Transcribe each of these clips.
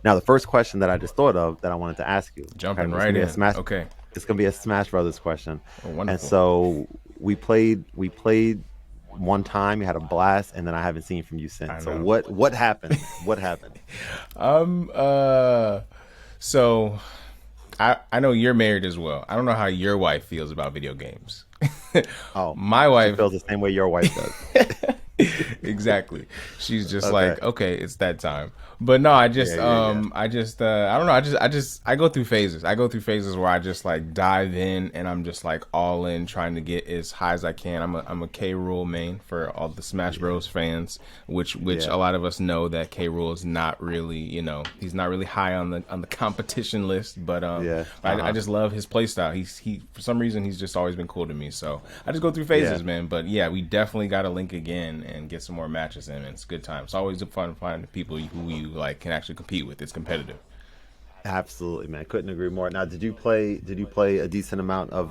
Now, the first question that I just thought of that I wanted to ask you, okay, Jumping right in. Okay. it's gonna be a Smash Brothers question, Oh, and wonderful. so we played one time, you had a blast, and then I haven't seen from you I since. So know. what happened, man? What happened? Um. Uh. So I know you're married as well. I don't know how your wife feels about video games. Oh, My she wife, feels the same way your wife does. exactly. She's just Okay. like, okay, it's that time. But no, Yeah, yeah, yeah. I don't know. I go through phases. I go through phases where I just like dive in and I'm just like all in, trying to get as high as I can. I'm a K Rule main for all the Smash Yeah. Bros fans, which Yeah. a lot of us know that K Rule is not really, he's not really high on the competition list. But Yeah. I Uh-huh. just love his play style. He for some reason he's just always been cool to me. So I just go through Yeah. phases, man. But yeah, we definitely got to link again and get some more matches in. It's a good time. It's always fun finding people who you like can actually compete with. It's competitive. Absolutely, man. Couldn't agree more. Now, did you play a decent amount of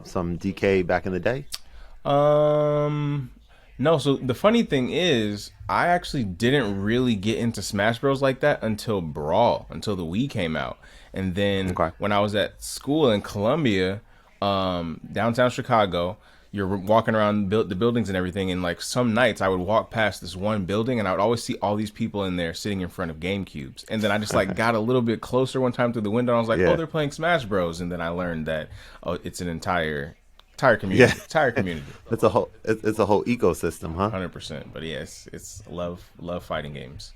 some DK back in the day? Um, no. So the funny thing is, I actually didn't really get into Smash Bros like that until Brawl, until the Wii came out, and then Okay. when I was at school in Columbia, downtown Chicago. You're walking around the buildings and everything, and like some nights I would walk past this one building, and I would always see all these people in there sitting in front of Game Cubes. And then I just like got a little bit closer one time through the window, and I was like, "Oh, Yeah. they're playing Smash Bros." And then I learned that it's an entire Yeah. community, entire community. It's a whole ecosystem, huh? 100%. But yeah, it's love fighting games.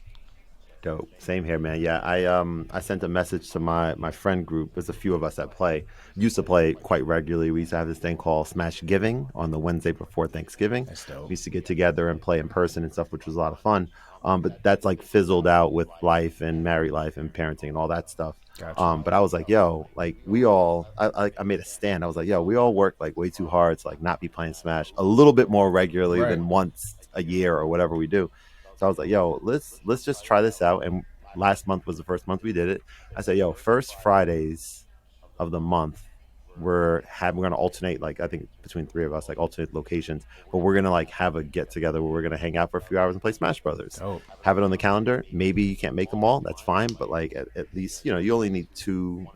Dope. Same here, man. Yeah, I sent a message to my friend group. There's a few of us that play. Used to play quite regularly. We used to have this thing called Smash Giving on the Wednesday before Thanksgiving. That's We dope. used to get together and play in person and stuff, which was a lot of fun. But that's like fizzled out with life and married life and parenting and all that stuff. Got you. But I was like, yo, like we all, I made a stand. I was like, yo, we all work like way too hard to like not be playing Smash a little bit more regularly Right. than once a year or whatever we do. So I was like, yo, let's just try this out. And last month was the first month we did it. I said, yo, first Fridays of the month we're gonna alternate, like I think between three of us, like alternate locations, but we're gonna like have a get together where we're gonna hang out for a few hours and play Smash Brothers. Dope. Have it on the calendar. Maybe you can't make them all, that's fine, but like at least you only need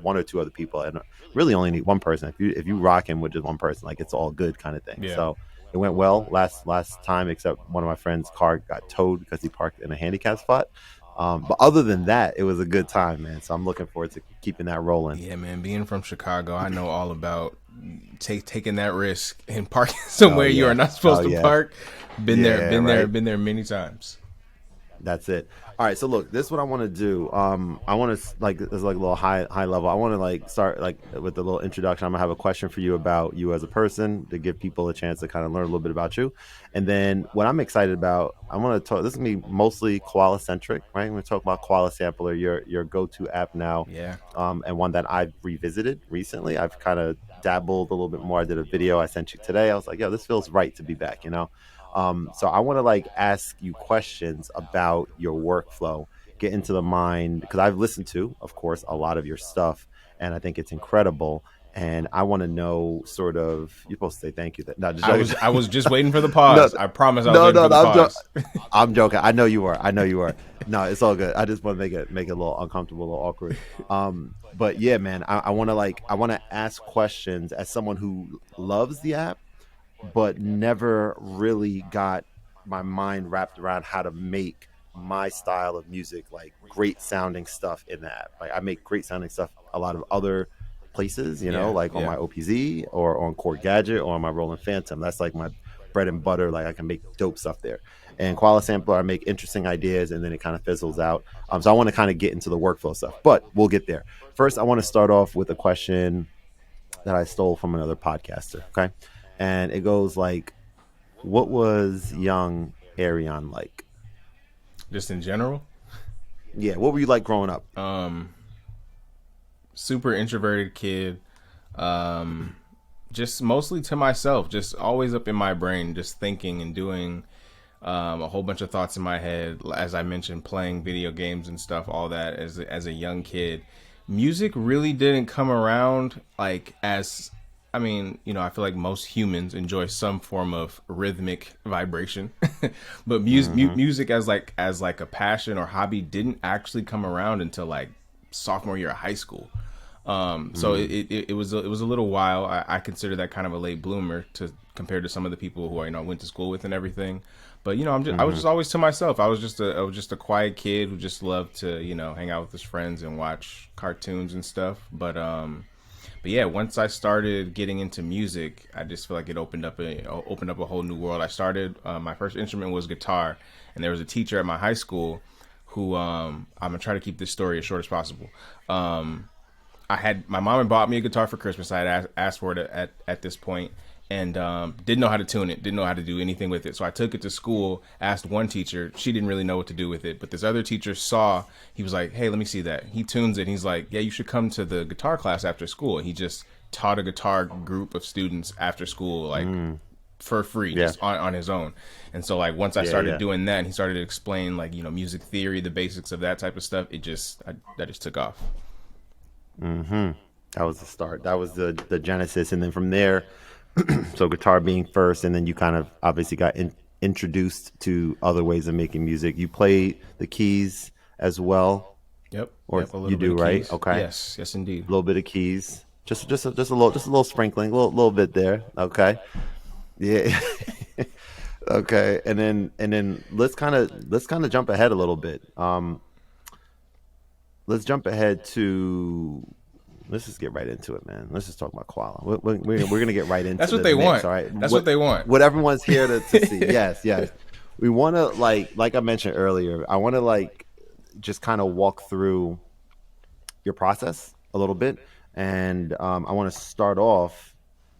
one or two other people, and really only need one person. If you rock him with just one person, like it's all good kind of thing. Yeah. So it went well last time, except one of my friend's car got towed because he parked in a handicap spot. But other than that, it was a good time, man. So I'm looking forward to keeping that rolling. Yeah, man. Being from Chicago, I know all about taking that risk and parking Oh somewhere you are yeah, not oh supposed to yeah, park. Been there, yeah, been there, right. been there many times. That's it. All right, so look, this is what I want to do. I want to like this is like a little high level. I want to like start like with a little introduction. I'm gonna have a question for you about you as a person to give people a chance to kind of learn a little bit about you, and then what I'm excited about, I want to talk. This is gonna be mostly koala centric, right? I'm gonna talk about Koala Sampler, your go to app now, Yeah. and one that I've revisited recently. I've kind of dabbled a little bit more. I did a video I sent you today. I was like, yo, this feels right to be back, you know. So I want to like ask you questions about your workflow, get into the mind because I've listened to, of course, a lot of your stuff, and I think it's incredible. And I want to know sort of. You're supposed to say thank you. No, just joking. I was just waiting for the No, pause. I promise I was no, waiting no, for the no, pause. I'm joking. I know you are. I know you are. No, it's all good. I just want to make it a little uncomfortable, a little awkward. But yeah, man, I want to ask questions as someone who loves the app but never really got my mind wrapped around how to make my style of music like great sounding stuff in that. Like I make great sounding stuff a lot of other places, Yeah, like on yeah. my OPZ or on Chord Gadget or on my Roland Phantom. That's like my bread and butter. Like I can make dope stuff there. And Koala Sampler, I make interesting ideas and then it kind of fizzles out. So I want to kind of get into the workflow stuff, but we'll get there. First, I want to start off with a question that I stole from another podcaster. Okay. And it goes like, what was young Erreyon like? Just in general, Yeah, what were you like growing up? super introverted kid. Just mostly to myself. Just always up in my brain, just thinking and doing a whole bunch of thoughts in my head. As I mentioned, playing video games and stuff, all that as a young kid. Music really didn't come around like as I mean, I feel like most humans enjoy some form of rhythmic vibration, but Mm-hmm. music as like a passion or hobby didn't actually come around until like sophomore year of high school. So Mm. it was a little while. I consider that kind of a late bloomer to compared to some of the people who I went to school with and everything. But I was Mm-hmm. just always to myself. I was just a quiet kid who just loved to hang out with his friends and watch cartoons and stuff. But yeah, once I started getting into music, I just feel like it opened up a whole new world. I started my first instrument was guitar, and there was a teacher at my high school who I'm gonna try to keep this story as short as possible. Um, I had my mom had bought me a guitar for Christmas. I had asked for it at this point, and didn't know how to tune it, didn't know how to do anything with it. So I took it to school, asked one teacher, she didn't really know what to do with it, but this other teacher saw. He was like, "Hey, let me see that." He tunes it. He's like, "Yeah, you should come to the guitar class after school." He just taught a guitar group of students after school, like Mm. for free, Yeah. just on his own. And so like once I Yeah. started Yeah. doing that, and he started to explain like music theory, the basics of that type of stuff. That just took off. Mm-hmm. That was the start. That was the genesis, and then from there, so guitar being first, and then you kind of obviously got introduced to other ways of making music. You play the keys as well, Yep, or yep, a you little bit do, of right? keys. Okay, a Yes, yes, indeed. little bit of keys, just a little sprinkling, little bit there. Okay, yeah. Okay, and then let's kind of jump ahead a little bit. Let's jump ahead to let's just get right into it, man. Let's just talk about koala. We're gonna get right That's into what the they mix. want. All right, That's what they want. what everyone's here to see. Yes, yes. We want to like I mentioned earlier. I want to like just kind of walk through your process a little bit, and I want to start off.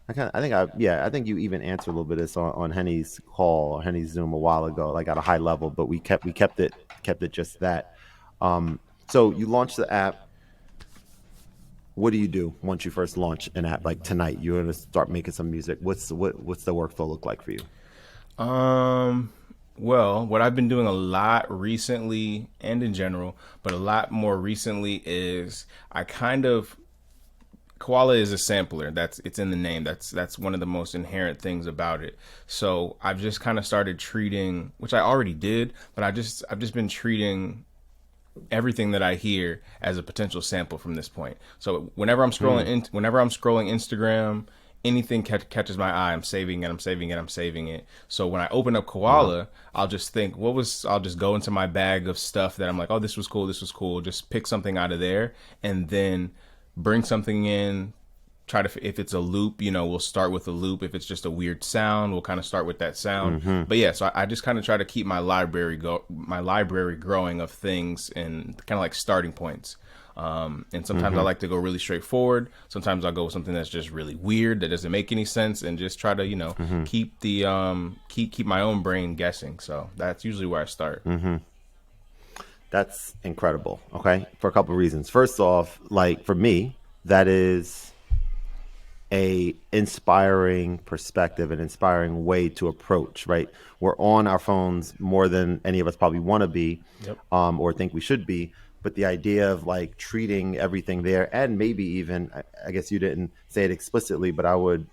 I think you even answered a little bit of this on Henny's call or Henny's Zoom a while ago, like at a high level, but we kept it just that. Um, so you launched the app. What do you do once you first launch an app? Like tonight, you're gonna start making some music. What's the workflow look like for you? Um, well, what I've been doing a lot recently and in general, but a lot more recently is I kind of Koala is a sampler. It's in the name. That's one of the most inherent things about it. So I've just kind of started treating, which I already did, but I've just been treating everything that I hear as a potential sample from this point. So Hmm. whenever I'm scrolling Instagram, anything catches my eye, I'm saving it, I'm saving it, I'm saving it. So when I open up Wow. Koala, I'll just go into my bag of stuff that I'm like, oh, this was cool. Just pick something out of there, and then bring something in. Try to, if it's a loop, we'll start with a loop. If it's just a weird sound, we'll kind of start with that sound. Mm-hmm. But yeah, so I just kind of try to keep my library growing of things and kind of like starting points. And sometimes I Mm-hmm. like to go really straightforward. Sometimes I'll go with something that's just really weird that doesn't make any sense, and just try to Mm-hmm. keep my own brain guessing. So that's usually where I start. Mm-hmm. That's incredible. Okay, for a couple of reasons. First off, like for me, that is a inspiring perspective, an inspiring way to approach. Right, we're on our phones more than any of us probably want to be, Yep. or think we should be. But the idea of like treating everything there, and maybe even, I guess you didn't say it explicitly, but I would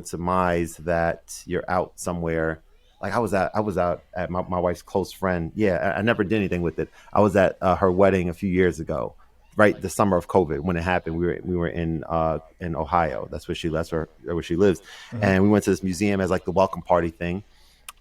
surmise that you're out somewhere. Like I was out at my wife's close friend. Yeah, I never did anything with it. I was at her wedding a few years ago, right, the summer of COVID when it happened. We were in Ohio. That's where she lives, Mm-hmm. and we went to this museum as like the welcome party thing.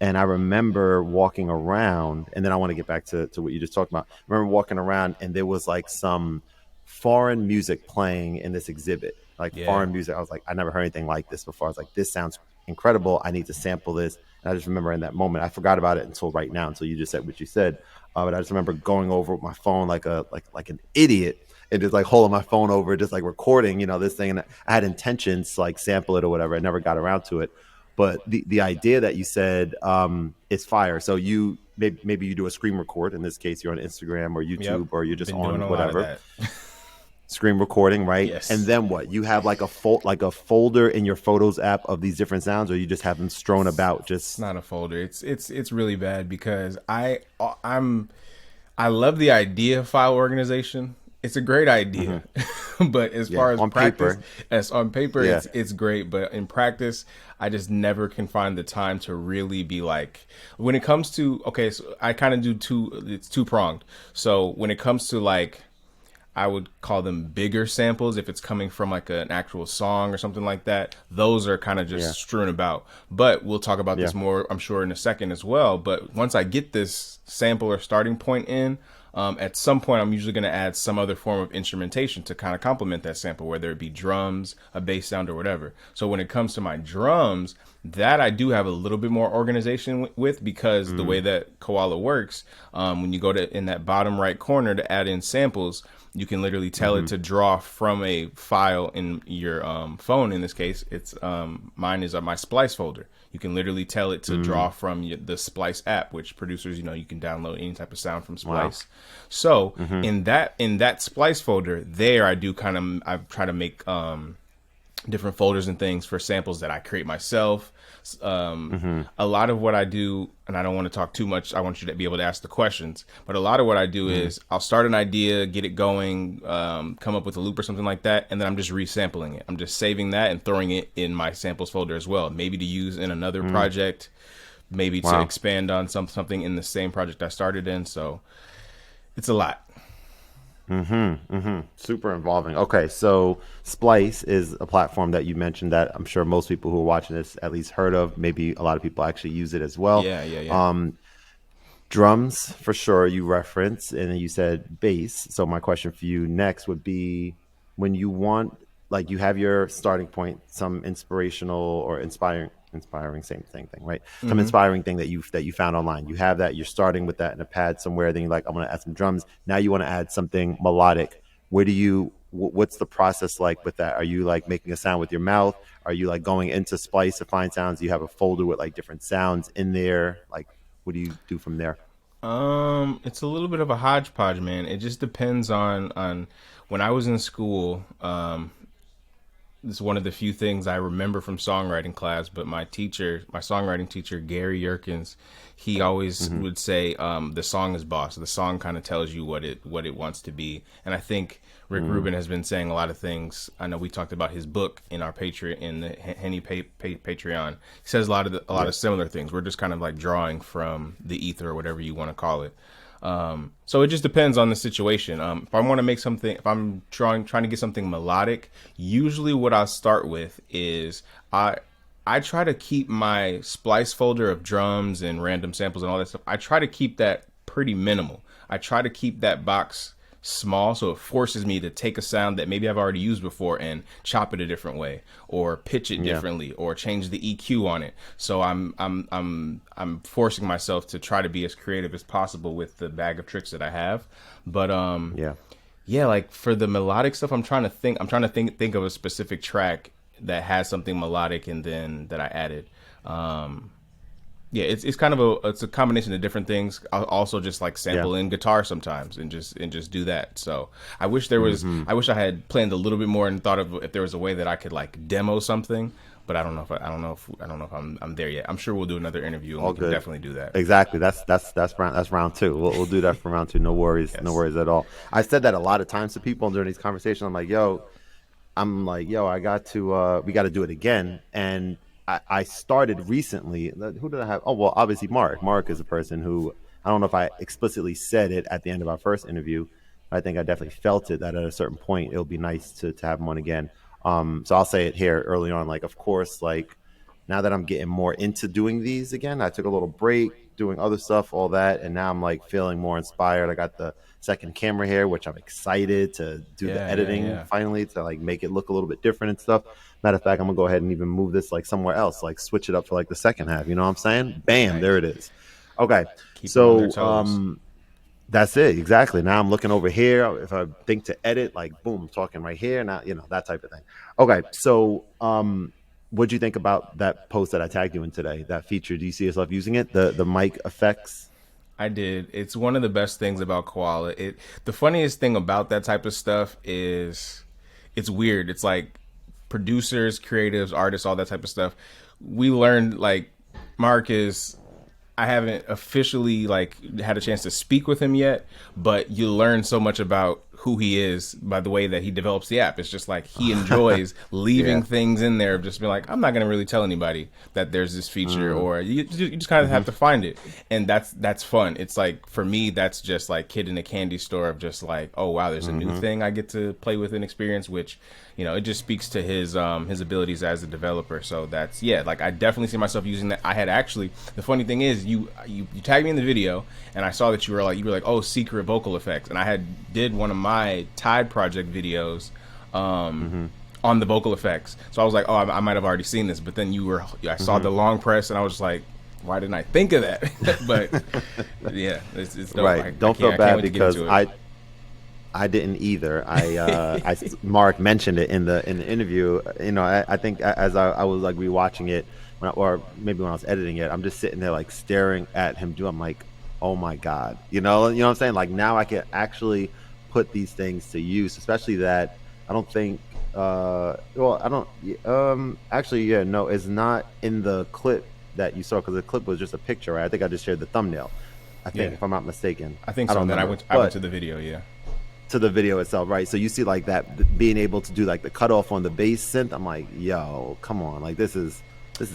And I remember walking around, and then I want to get back to what you just talked about. I remember walking around, and there was like some foreign music playing in this exhibit, like Yeah. foreign music. I was like, I never heard anything like this before. I was like, this sounds incredible. I need to sample this. And I just remember in that moment, I forgot about it until right now, until you just said what you said. But I just remember going over with my phone like an idiot, and just like holding my phone over, just like recording, this thing. And I had intentions to like sample it or whatever. I never got around to it. But the idea that you said is fire. So you maybe you do a screen record. In this case, you're on Instagram or Yep. YouTube, or you're just Been doing on a lot of whatever that. screen recording, right? And Yes. then what? You have like a folder in your Photos app of these different sounds, or you just have them strewn about. It's Just not a folder. It's really bad because I love the idea of file organization. it's a great Hmm. idea, but as Yeah, far as on practice, paper. as on paper, Yeah. it's great, but in practice, I just never can find the time to really be like when it comes to okay, so I kind of do two. It's two pronged. So when it comes to like I would call them bigger samples if it's coming from like an actual song or something like that. Those are kind of just Yeah. strewn about. But we'll talk about Yeah. this more, I'm sure, in a second as well. But once I get this sample or starting point in, at some point I'm usually going to add some other form of instrumentation to kind of complement that sample, whether it be drums, a bass sound, or whatever. So when it comes to my drums, that I do have a little bit more organization with because the way Mm. that Koala works, when you go to in that bottom right corner to add in samples, you can literally tell it Hmm. to draw from a file in your phone. In this case, it's mine is my Splice folder. You can literally tell it to draw Mm. from the Splice app, which producers, you can download any type of sound from Wow. Splice. So Hmm. in that Splice folder, there I do I try to make different folders and things for samples that I create myself. Um, Hmm. a lot of what I do, and I don't want to talk too much. I want you to be able to ask the questions. But a lot of what I do Hmm. is I'll start an idea, get it going, come up with a loop or something like that, and then I'm just resampling it. I'm just saving that and throwing it in my samples folder as well. Maybe to use in another Mm. project, maybe to Wow. expand on something in the same project I started in. So it's a lot. Hmm. Hmm. Super involving. Okay, so Splice is a platform that you mentioned that I'm sure most people who are watching this at least heard of. Maybe a lot of people actually use it as well. Yeah, yeah, yeah. Um, Drums for sure you reference, and then you said bass. So my question for you next would be when you want, like, you have your starting point, some inspirational or inspiring, same thing, right? Some Mm-hmm. inspiring thing that you found online. You have that, you're starting with that in a pad somewhere, then you're like, I'm gonna add some drums. Now you want to add something melodic. What's the process like with that? Are you like making a sound with your mouth? Are you like going into Splice to find sounds? Do you have a folder with like different sounds in there? Like, what do you do from there? It's a little bit of a hodgepodge, man. It just depends on when I was in school. It's one of the few things I remember from songwriting class. But my songwriting teacher, Gary Yerkins, he always Hmm. would say, "The song is boss. The song kind of tells you what it wants to be." And I think Rick Mm. Rubin has been saying a lot of things. I know we talked about his book in our Patreon in the Patreon. He says a lot Yeah. of similar things. We're just kind of like drawing from the ether or whatever you want to call it. So it just depends on the situation. If I want to make something, if I'm trying to get something melodic, usually what I start with is I try to keep my splice folder of drums and random samples and all that stuff. I try to keep that pretty minimal. I try to keep that box small so it forces me to take a sound that maybe I've already used before and chop it a different way or pitch it Yeah. differently or change the EQ on it. So I'm forcing myself to try to be as creative as possible with the bag of tricks that I have. But Yeah. yeah, like for the melodic stuff I'm trying to think of a specific track that has something melodic and then that I added. Yeah, it's kind of a combination of different things. I'll also just like Yeah. sample in guitar sometimes and just do that. So Hmm. I wish I had planned a little bit more and thought of if there was a way that I could like demo something. But I don't know if I'm there yet. I'm sure we'll do another interview and we All can good. definitely do that. Exactly. That's round two. We'll do that for round two. No worries. No Yes. worries at all. I've said that a lot of times to people during these conversations. I'm like, yo, I got to we got to do it again. And I started recently. Who did I have? Oh, well, obviously Mark. Mark is a person who I don't know if I explicitly said it at the end of our first interview. I think I definitely felt it that at a certain point it'll be nice to have him on again. So I'll say it here early on. Like, of course, like now that I'm getting more into doing these again, I took a little break doing other stuff, all that, and now I'm like feeling more inspired. I got the second camera here, which I'm excited to do the Yeah, yeah, editing yeah. finally to like make it look a little bit different and stuff. Matter of fact, I'm gonna go ahead and even move this like somewhere else, like switch it up for like the second half. You know what I'm saying? Bam, there Nice. it is. Okay, Keep them on their so toes. that's it exactly. Now I'm looking over here. If I think to edit, like boom, I'm talking right here. Now that type of thing. Okay, so what'd you think about that post that I tagged you in today? That feature? Do you see yourself using it? The mic effects? I did. It's one of the best things about Koala. The funniest thing about that type of stuff is it's weird. It's like producers, creatives, artists, all that type of stuff. We learned like Mark is I haven't officially like had a chance to speak with him yet, but you learn so much about who he is by the way that he develops the app. It's just like he enjoys leaving Yeah. things in there, just be like, I'm not gonna really tell anybody that there's this feature, or you just kind of have to find it, and that's fun. It's like for me, that's just like kid in a candy store of just like, oh wow, there's a new thing I get to play with and experience, which it just speaks to his abilities as a developer. So that's like I definitely see myself using that. I had actually, the funny thing is you tagged me in the video, and I saw that you were like, oh, secret vocal effects, and I had did one of my Tide project videos on the vocal effects. So I was like, oh, I might have already seen this, but then I saw the long press, and I was just like, why didn't I think of that? But yeah, it's dope. Right. Don't feel bad because I didn't either. Mark mentioned it in the interview. I think as I was like rewatching it, or maybe when I was editing it, I'm just sitting there like staring at him do. I'm like, oh my god, you know what I'm saying? Like now I can actually put these things to use, especially that I don't think. Well, I don't. Actually, yeah, no, it's not in the clip that you saw because the clip was just a picture. Right? I think I just shared the thumbnail. I think, if I'm not mistaken. I think so. And then I went to the video. Yeah. To the video itself, right? So you see like that being able to do like the cutoff on the bass synth. I'm like, yo, come on, like this is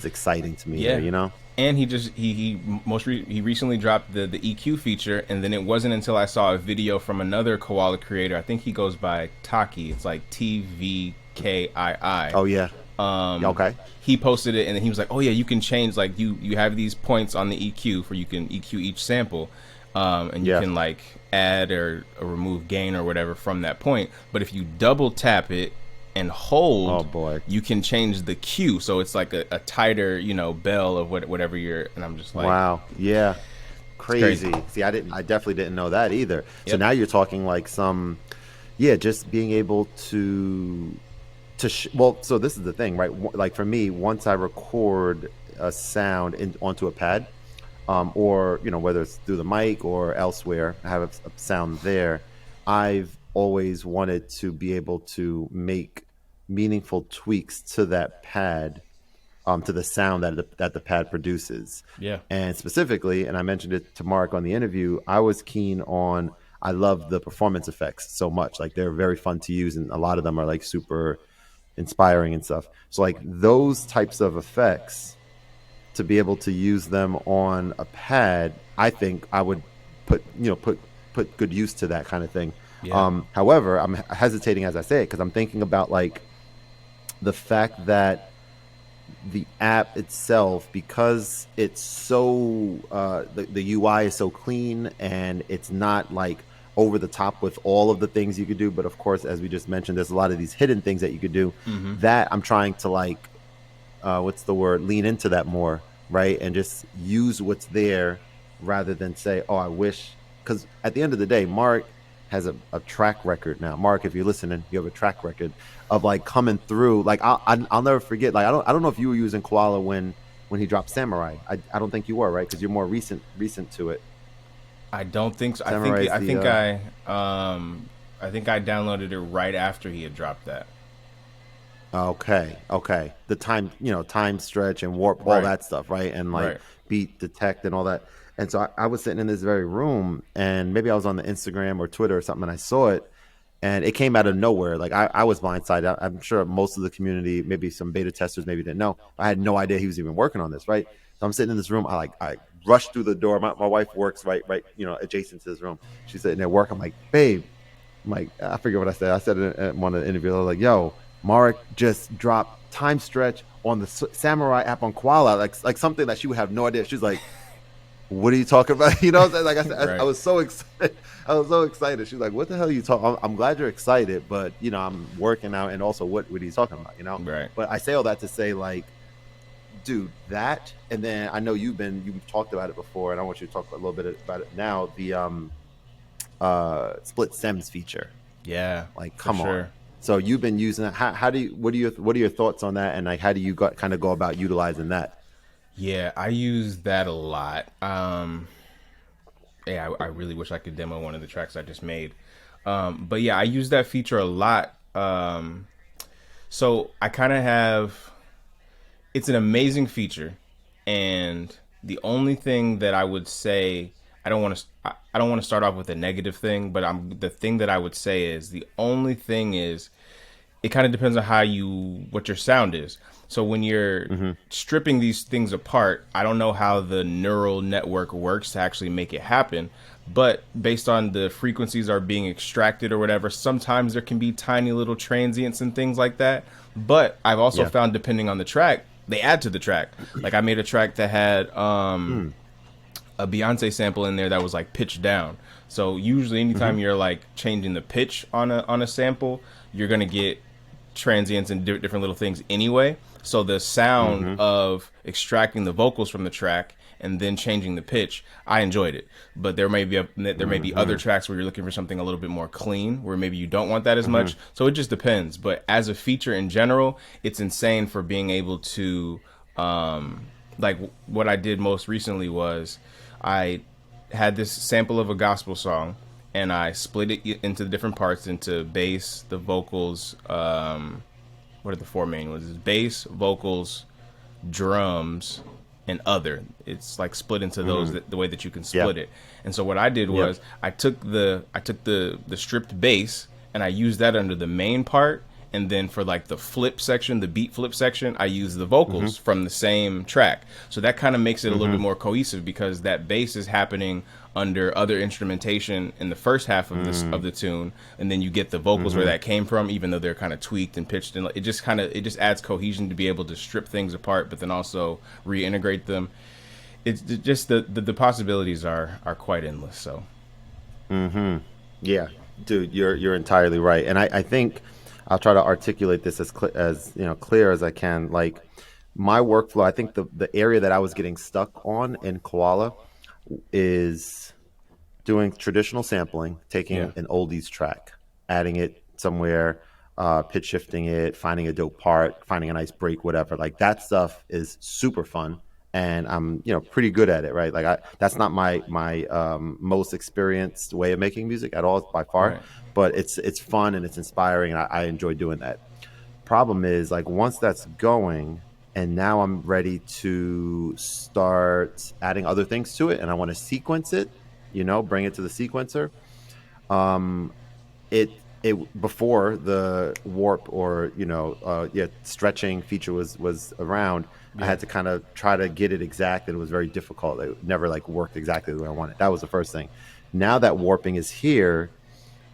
exciting to me. Yeah, here, And he recently dropped the EQ feature, and then it wasn't until I saw a video from another Koala creator. I think he goes by Taki. It's like TVKII. Oh yeah. Okay. He posted it, and then he was like, "Oh yeah, you can change like you have these points on the EQ for you can EQ each sample, and you can like add or remove gain or whatever from that point. But if you double tap it and hold, oh boy, you can change the Q, so it's like a tighter bell of whatever you're." And I'm just like, wow, yeah, crazy. See, I definitely didn't know that either. So now you're talking like just being able to well, so this is the thing, right? Like for me, once I record a sound onto a pad, or whether it's through the mic or elsewhere, I have a sound there. I've always wanted to be able to make meaningful tweaks to that pad, to the sound that the pad produces. Yeah. And specifically, and I mentioned it to Mark on the interview, I was keen on. I love the performance effects so much. Like they're very fun to use, and a lot of them are like super inspiring and stuff. So like those types of effects, to be able to use them on a pad, I think I would put good use to that kind of thing. Yeah. However, I'm hesitating as I say it because I'm thinking about like the fact that the app itself, because it's so the UI is so clean and it's not like over the top with all of the things you could do, but of course, as we just mentioned, there's a lot of these hidden things that you could do. That I'm trying to like what's the word, lean into that more, right? And just use what's there rather than say, oh, I wish, because at the end of the day, Mark has a track record now. Mark, if you're listening, you have a track record of like coming through. Like I'll never forget. Like I don't know if you were using Koala when he dropped Samurai. I don't think you were, right? Because you're more recent to it. I don't think so. I think I downloaded it right after he had dropped that. Okay. The time stretch and warp, all that stuff, right? And like beat detect and all that. And so I was sitting in this very room, and maybe I was on the Instagram or Twitter or something, and I saw it, and it came out of nowhere. Like I was blindsided. I'm sure most of the community, maybe some beta testers, maybe didn't know. I had no idea he was even working on this, right? So I'm sitting in this room. I rushed through the door. My wife works right, adjacent to this room. She's sitting there working. I'm like, babe, I forget what I said. I said it in one of the interviews. I was like, yo, Mark just dropped time stretch on the Samurai app on Koala, like something that she would have no idea. She's like, what are you talking about? Like I said, I was so excited. She's like, what the hell are you talking? I'm glad you're excited, but I'm working out, and also what are you talking about? Right. But I say all that to say, like, dude, that, and then I know you've talked about it before, and I want you to talk a little bit about it now. The split stems feature. Yeah. Like, come on. So you've been using that. What are your thoughts on that? And like, how do you kind of go about utilizing that? Yeah, I use that a lot. Yeah, I really wish I could demo one of the tracks I just made. But yeah, I use that feature a lot. So I kind of have, it's an amazing feature. And the only thing that I would say I don't want to start off with a negative thing, but the thing that I would say is the only thing is it kind of depends on what your sound is. So when you're Mm-hmm. stripping these things apart, I don't know how the neural network works to actually make it happen, but based on the frequencies are being extracted or whatever, sometimes there can be tiny little transients and things like that. But I've also Yeah. found, depending on the track, they add to the track. Like I made a track that had Mm. a Beyonce sample in there that was like pitched down. So usually Mm-hmm. anytime you're like changing the pitch on a sample, you're gonna get transients and different little things anyway. So the sound Mm-hmm. of extracting the vocals from the track and then changing the pitch, I enjoyed it. But there may be other Mm-hmm. tracks where you're looking for something a little bit more clean, where maybe you don't want that as Mm-hmm. much. So it just depends. But as a feature in general, it's insane for being able to like what I did most recently was I had this sample of a gospel song and I split it into the different parts into bass, the vocals, what are the four main ones? It's bass, vocals, drums, and other. It's like split into those Mm-hmm. the way that you can Yeah. split it. And so what I did Yep. was I took the stripped bass and I used that under the main part. And then for like the flip section, the beat flip section, I use the Mm-hmm. vocals from the same track. So that kind of makes it a little Mm-hmm. bit more cohesive because that bass is happening under other instrumentation in the first half of this of the tune, and then you get the vocals where Mm-hmm. that came from, even though they're kind of tweaked and pitched, and it just adds cohesion to be able to strip things apart, but then also reintegrate them. It's just the possibilities are quite endless. So Mm-hmm. Yeah, dude, you're entirely right, and I think I'll try to articulate this as clear as I can. Like my workflow, I think the area that I was getting stuck on in Koala is doing traditional sampling, yeah, taking an oldies track, adding it somewhere, pitch shifting it, finding a dope part, finding a nice break, whatever. Like that stuff is super fun, and I'm pretty good at it, right? Like that's not my most experienced way of making music at all by far, right. but it's fun and it's inspiring, and I enjoy doing that. Problem is, like, once that's going, and now I'm ready to start adding other things to it, and I want to sequence it, bring it to the sequencer. Um, it before the warp or stretching feature was around, I Yeah. had to kind of try to get it exact, and it was very difficult. It never like worked exactly the way I wanted. That was the first thing. Now that warping is here,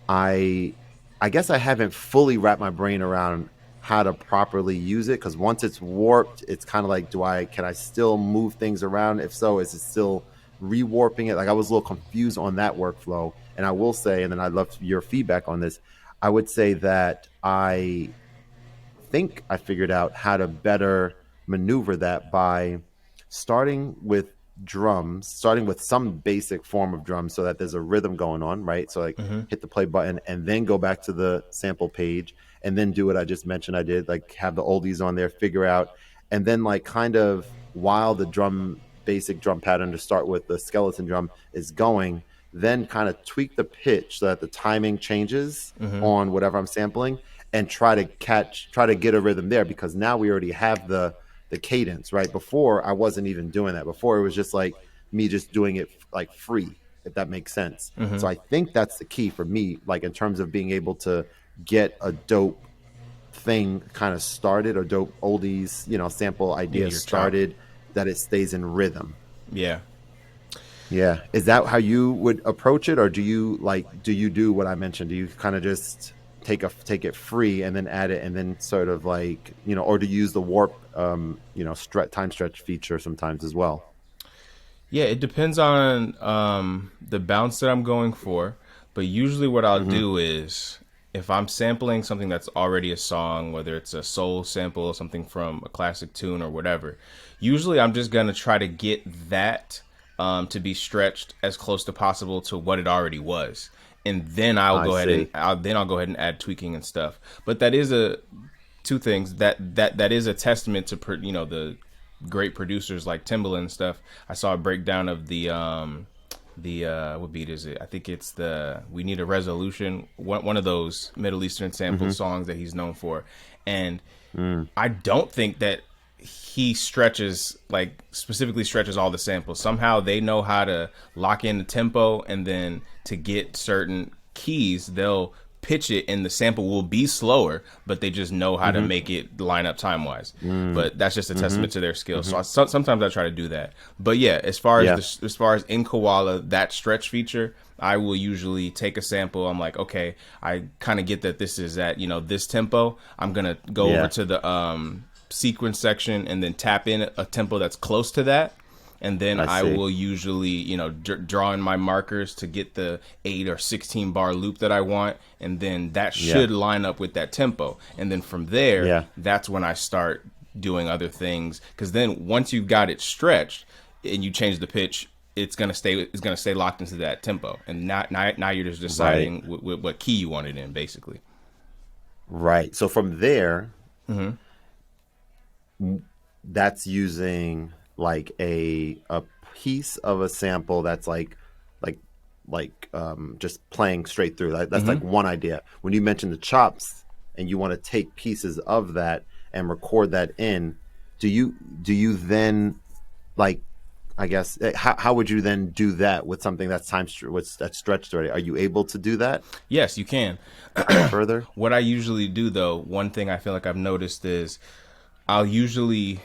I I guess I haven't fully wrapped my brain around how to properly use it, because once it's warped, it's kind of like, do I can I still move things around? If so, is it still rewarping it? Like I was a little confused on that workflow. And I will say, and then I'd love your feedback on this. I would say that I think I figured out how to better maneuver that by starting with drums, starting with some basic form of drums so that there's a rhythm going on, right? So like Mm-hmm. hit the play button and then go back to the sample page and then do what I just mentioned I did, like have the oldies on there, figure out, and then like kind of while the basic drum pattern to start with, the skeleton drum is going, then kind of tweak the pitch so that the timing changes Mm-hmm. on whatever I'm sampling, and try to get a rhythm there, because now we already have the cadence, right? Before I wasn't even doing that. Before it was just like me just doing it like free, if that makes sense. Mm-hmm. So I think that's the key for me, like in terms of being able to get a dope thing kind of started, or dope oldies, sample Yeah, idea your chop. started, that it stays in rhythm. Yeah. Yeah. Is that how you would approach it, or do you do what I mentioned? Do you kind of just take it free and then add it, and then sort of like, or do you use the warp time stretch feature sometimes as well? Yeah, it depends on the bounce that I'm going for. But usually, what I'll Mhm. do is if I'm sampling something that's already a song, whether it's a soul sample, something from a classic tune, or whatever, usually I'm just gonna try to get that to be stretched as close to possible to what it already was, and then I see. I'll go ahead and add tweaking and stuff. But that is a two things that is a testament to the great producers like Timbaland and stuff. I saw a breakdown of the what beat is it? I think it's the "We Need a Resolution," one of those Middle Eastern sample Mhm. songs that he's known for, and Mm. I don't think that he stretches, like specifically stretches all the samples. Somehow they know how to lock in the tempo, and then to get certain keys, they'll pitch it and the sample will be slower, but they just know how to make it line up time wise. But that's just a testament to their skills. Sometimes I try to do that. But yeah, as far as Yeah. as far as in Koala, that stretch feature, I will usually take a sample. I'm like, okay, I kind of get that this is at, this tempo. I'm gonna go Yeah. over to the sequence section and then tap in a tempo that's close to that, and then I I see. will usually draw in my markers to get the 8 or 16 bar loop that I want, and then that should Yeah. line up with that tempo, and then from there, Yeah. that's when I start doing other things, because then once you've got it stretched and you change the pitch, it's gonna stay locked into that tempo, and now you're just Right. deciding what key you want it in, basically. Right. So from there, that's using like a piece of a sample that's like just playing straight through. That's like one idea. When you mention the chops and you want to take pieces of that and record that in, do you then, like, I guess, how would you then do that with something that's that's stretched already? Are you able to do that Yes, you can. further? What I usually do, though, one thing I feel like I've noticed is I'll usually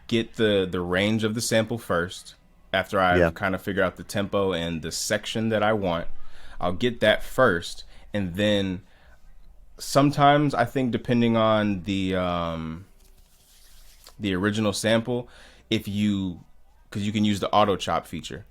get the range of the sample first after Yeah. I've kind of figured out the tempo and the section that I want. I'll get that first, and then sometimes I think, depending on the original sample, if you because you can use the auto chop feature.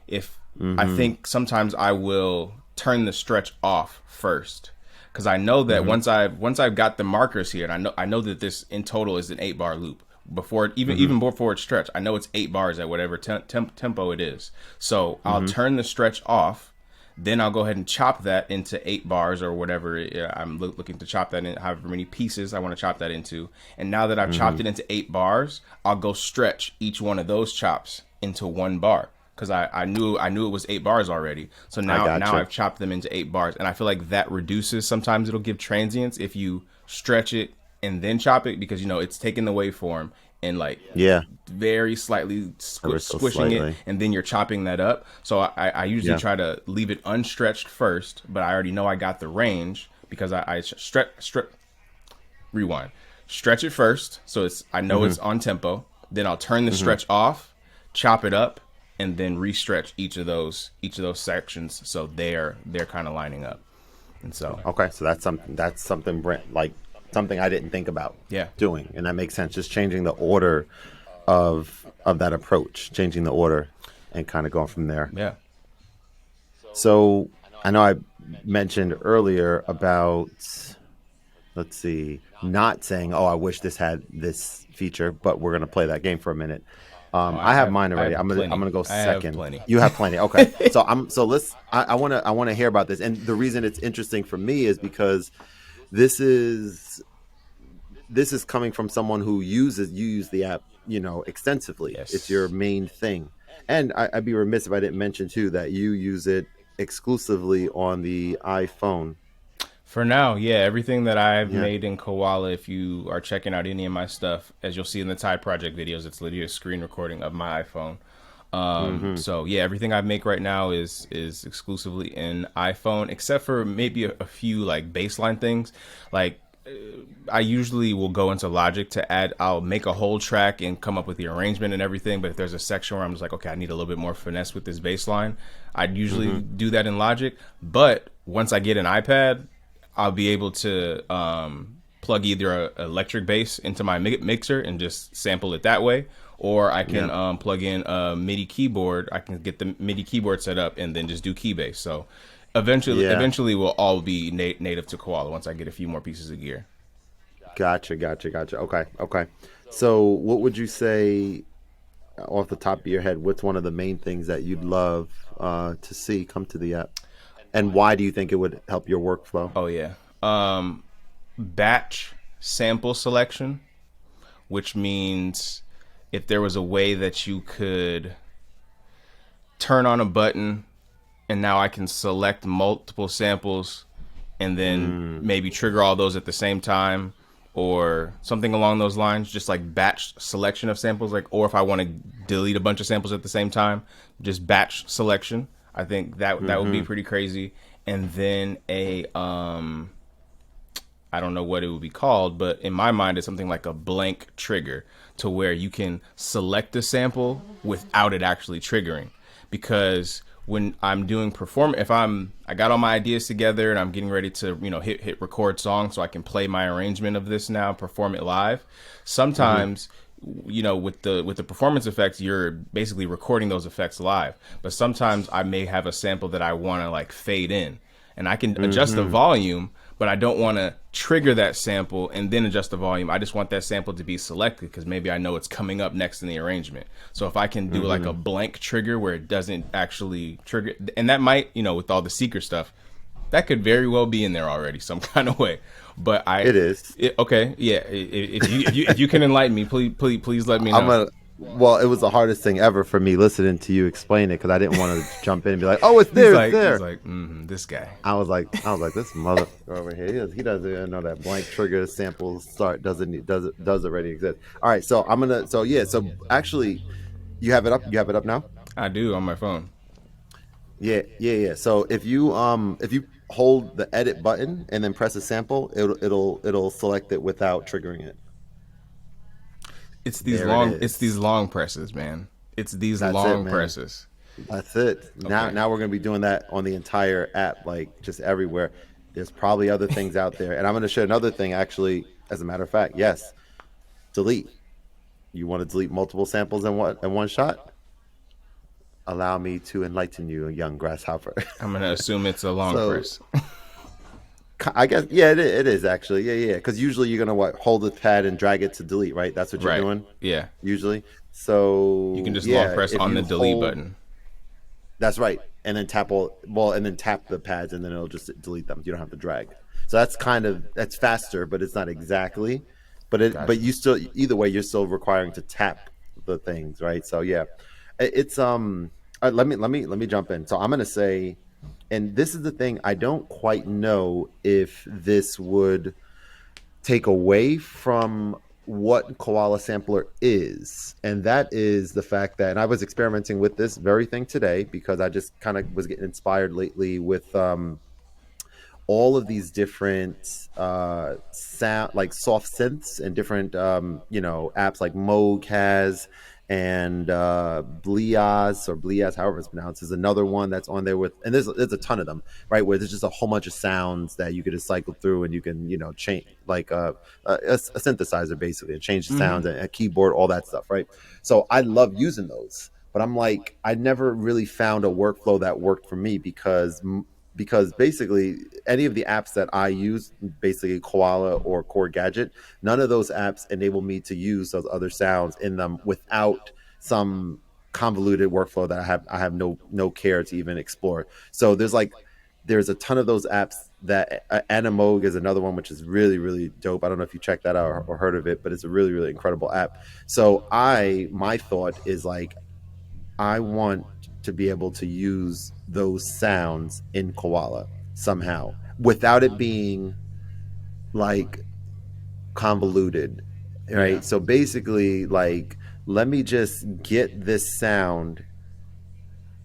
If I think sometimes I will turn the stretch off first, because I know that once I've got the markers here, and I know that this in total is an 8 bar loop before it, even before it's stretched. I know it's 8 bars at whatever tempo it is. So I'll turn the stretch off. Then I'll go ahead and chop that into 8 bars or whatever I'm looking to chop that in, however many pieces I want to chop that into. And now that I've chopped it into 8 bars, I'll go stretch each one of those chops into 1 bar, because I knew it was 8 bars already. So I now gotcha. I've chopped them into 8 bars, and I feel like that reduces. Sometimes it'll give transients if you stretch it and then chop it, because it's taking the waveform and like Yeah. very slightly Ever so squishing it, slightly. and then you're chopping that up. So I usually Yeah. try to leave it unstretched first, but I already know I got the range, because I rewind, stretch it first, so I know it's on tempo. Then I'll turn the stretch off, chop it up, and then re-stretch each of those sections, so they're kind of lining up. And so Okay, so that's something like something I didn't think about yeah, doing, and that makes sense. Just changing the order of that approach, changing the order, and kind of going from there. yeah, So I know I mentioned earlier about, let's see, not saying, "Oh, I wish this had this feature," but we're gonna play that game for a minute. I have mine I already. have I'm gonna plenty. I'm gonna go I have second. plenty. You have plenty. Okay. So let's. I wanna hear about this, and the reason it's interesting for me is because this is this is coming from someone who you use the app, extensively. It's your Yes. main thing, and I'd be remiss if I didn't mention too that you use it exclusively on the iPhone. For now, yeah, everything that I've Yeah. made in Koala, if you are checking out any of my stuff, as you'll see in the Tide Project videos, it's literally a screen recording of my iPhone. So yeah, everything I make right now is exclusively in iPhone, except for maybe a few like baseline things. Like I usually will go into Logic to add. I'll make a whole track and come up with the arrangement and everything. But if there's a section where I'm just like, okay, I need a little bit more finesse with this bass line, I'd usually do that in Logic. But once I get an iPad, I'll be able to plug either a electric bass into my mixer and just sample it that way, or I can Yeah. plug in a MIDI keyboard. I can get the MIDI keyboard set up and then just do Keybase. So Yeah. eventually we'll all be native to Koala once I get a few more pieces of gear. Gotcha. Okay. So, what would you say, off the top of your head? What's one of the main things that you'd love to see come to the app, and why do you think it would help your workflow? Oh yeah. Batch sample selection, which means if there was a way that you could turn on a button and now I can select multiple samples and then maybe trigger all those at the same time, or something along those lines, just like batch selection of samples, like, or if I want to delete a bunch of samples at the same time, just batch selection. I think that would be Mm-hmm. pretty crazy. And then a I don't know what it would be called, but in my mind, it's something like a blank trigger to where you can select a sample without it actually triggering. Because when I'm doing perform, if I got all my ideas together and I'm getting ready to hit record song so I can play my arrangement of this now, perform it live. Mm-hmm. Sometimes with the performance effects, you're basically recording those effects live. But sometimes I may have a sample that I want to like fade in, and I can adjust the Mm-hmm. volume, but I don't want to trigger that sample and then adjust the volume. I just want that sample to be selected because maybe I know it's coming up next in the arrangement. So if I can do like a Mm-hmm. blank trigger where it doesn't actually trigger, and that might, with all the secret stuff, that could very well be in there already some kind of way. But It is. okay, yeah. If you can enlighten me, please let me I'm know. a Well, it was the hardest thing ever for me listening to you explain it because I didn't want to jump in and be like, "Oh, it's He's there, it's like he's there." like this guy. This mother over here. He doesn't even know that blank trigger sample start does already exist. All right, so I'm gonna. So yeah, so actually, you have it up. You have it up now. I do on my phone. Yeah, yeah, yeah. So if you hold the edit button and then press a sample, it'll select it without triggering it. There it It's these is. long presses, man. It's these That's it, long man. presses. That's it. Okay. Now we're gonna be doing that on the entire app, like just everywhere. There's probably other things out there, and I'm gonna share another thing. Actually, as a matter of fact, yes, delete. You want to delete multiple samples in one shot? Allow me to enlighten you, young grasshopper. I'm gonna assume it's a long So press. I guess it is actually yeah. Because usually you're gonna hold the pad and drag it to delete, right? That's what you're Right. doing Yeah. usually. You can So just long yeah, press if on the you delete hold button. That's right. And then and then tap the pads, and then it'll just delete them. You don't have to drag. So that's faster, but it's not exactly. But Gotcha. you still either way you're still requiring to tap the things, right? So yeah, it's let me jump in. So I'm gonna say, and this is the thing I don't quite know if this would take away from what Koala Sampler is. And that is the fact that, and I was experimenting with this very thing today because I just kind of was getting inspired lately with all of these different sound, like soft synths and different, apps like Moog has and Bliaz, however it's pronounced, is another one that's on there with, and there's a ton of them, right? Where there's just a whole bunch of sounds that you could just cycle through, and you can change like a synthesizer basically, and change the Mm-hmm. sounds and a keyboard, all that stuff, right? So I love using those, but I'm like, I never really found a workflow that worked for me because basically any of the apps that I use, basically Koala or Core Gadget, none of those apps enable me to use those other sounds in them without some convoluted workflow that I have no care to even explore. So there's a ton of those apps that Animoog is another one which is really really dope. I don't know if you checked that out or heard of it, but it's a really really incredible app. So my thought is like I want to be able to use those sounds in Koala somehow without it being like convoluted, Yeah. right? So basically, like, let me just get this sound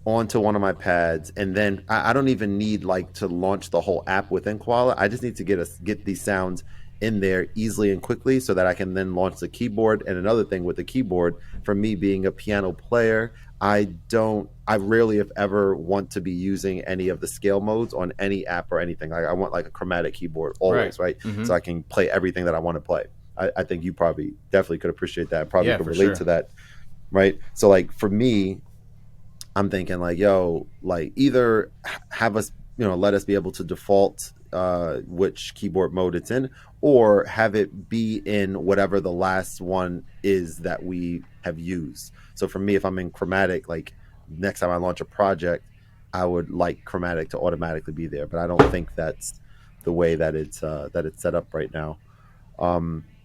onto one of my pads, and then I don't even need like to launch the whole app within Koala. I just need to get these sounds in there easily and quickly so that I can then launch the keyboard. And another thing with the keyboard, for me being a piano player, I rarely if ever want to be using any of the scale modes on any app or anything. Like I want like a chromatic keyboard Right. always, right? Mm-hmm. So I can play everything that I want to play. I think you probably definitely could appreciate that, probably Yeah, could for relate sure. to that, right? So like for me, I'm thinking like, yo, like either have us, let us be able to default which keyboard mode it's in, or have it be in whatever the last one is that we have used. So for me, if I'm in chromatic, like next time I launch a project, I would like chromatic to automatically be there. But I don't think that's the way that it's set up right now.